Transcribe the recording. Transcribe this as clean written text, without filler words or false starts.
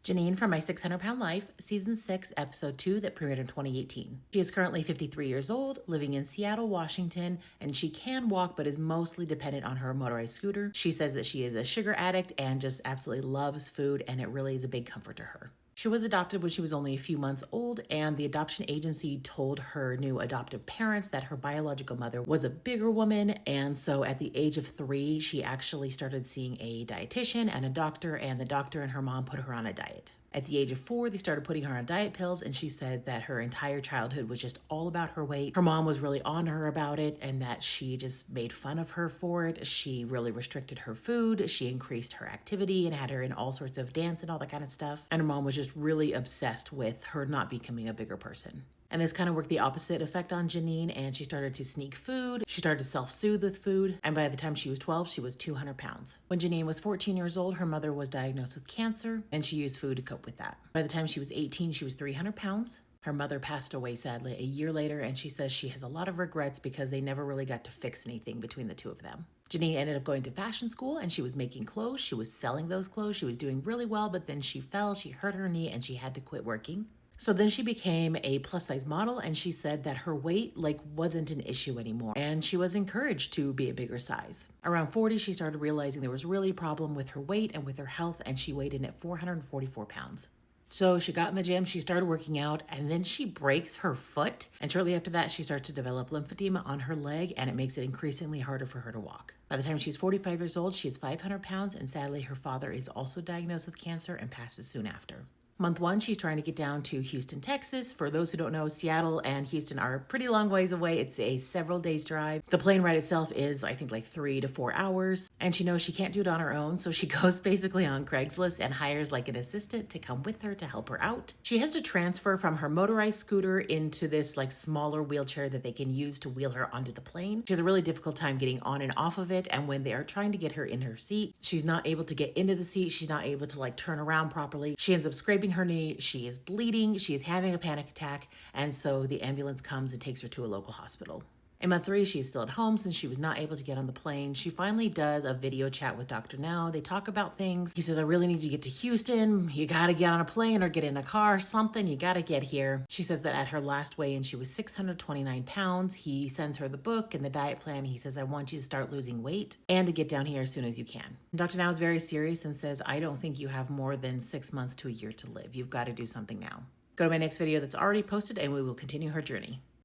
Janine from My 600-Pound Life, Season 6, Episode 2 that premiered in 2018. She is currently 53 years old, living in Seattle, Washington, and she can walk but is mostly dependent on her motorized scooter. She says that she is a sugar addict and just absolutely loves food, and it really is a big comfort to her. She was adopted when she was only a few months old, and the adoption agency told her new adoptive parents that her biological mother was a bigger woman, and so at the age of 3, she actually started seeing a dietitian and a doctor, and the doctor and her mom put her on a diet. At the age of 4, they started putting her on diet pills, and she said that her entire childhood was just all about her weight. Her mom was really on her about it, and that she just made fun of her for it. She really restricted her food. She increased her activity and had her in all sorts of dance and all that kind of stuff. And her mom was just really obsessed with her not becoming a bigger person. And this kind of worked the opposite effect on Janine, and she started to sneak food. She started to self-soothe with food, and by the time she was 12, she was 200 pounds. When Janine was 14 years old, her mother was diagnosed with cancer, and she used food to cope with that. By the time she was 18, she was 300 pounds. Her mother passed away, sadly, a year later, and she says she has a lot of regrets because they never really got to fix anything between the two of them. Janine ended up going to fashion school, and she was making clothes. She was selling those clothes. She was doing really well, but then she fell, she hurt her knee, and she had to quit working. So then she became a plus size model, and she said that her weight wasn't an issue anymore, and she was encouraged to be a bigger size. Around 40, she started realizing there was really a problem with her weight and with her health, and she weighed in at 444 pounds. So she got in the gym, she started working out, and then she breaks her foot. And shortly after that, she starts to develop lymphedema on her leg, and it makes it increasingly harder for her to walk. By the time she's 45 years old, she is 500 pounds, and sadly, her father is also diagnosed with cancer and passes soon after. Month 1, she's trying to get down to Houston, Texas. For those who don't know, Seattle and Houston are pretty long ways away. It's a several days drive. The plane ride itself is, I think, 3 to 4 hours. And she knows she can't do it on her own, so she goes basically on Craigslist and hires an assistant to come with her to help her out. She has to transfer from her motorized scooter into this smaller wheelchair that they can use to wheel her onto the plane. She has a really difficult time getting on and off of it, and when they are trying to get her in her seat, she's not able to get into the seat. She's not able to turn around properly. She ends up scraping her knee. She is bleeding. She is having a panic attack, and so the ambulance comes and takes her to a local hospital. In month 3, she's still at home since she was not able to get on the plane. She finally does a video chat with Dr. Now. They talk about things. He says, I really need to get to Houston. You gotta get on a plane or get in a car, something. You gotta get here. She says that at her last weigh-in, she was 629 pounds. He sends her the book and the diet plan. He says, I want you to start losing weight and to get down here as soon as you can. Dr. Now is very serious and says, I don't think you have more than 6 months to a year to live. You've got to do something now. Go to my next video that's already posted, and we will continue her journey.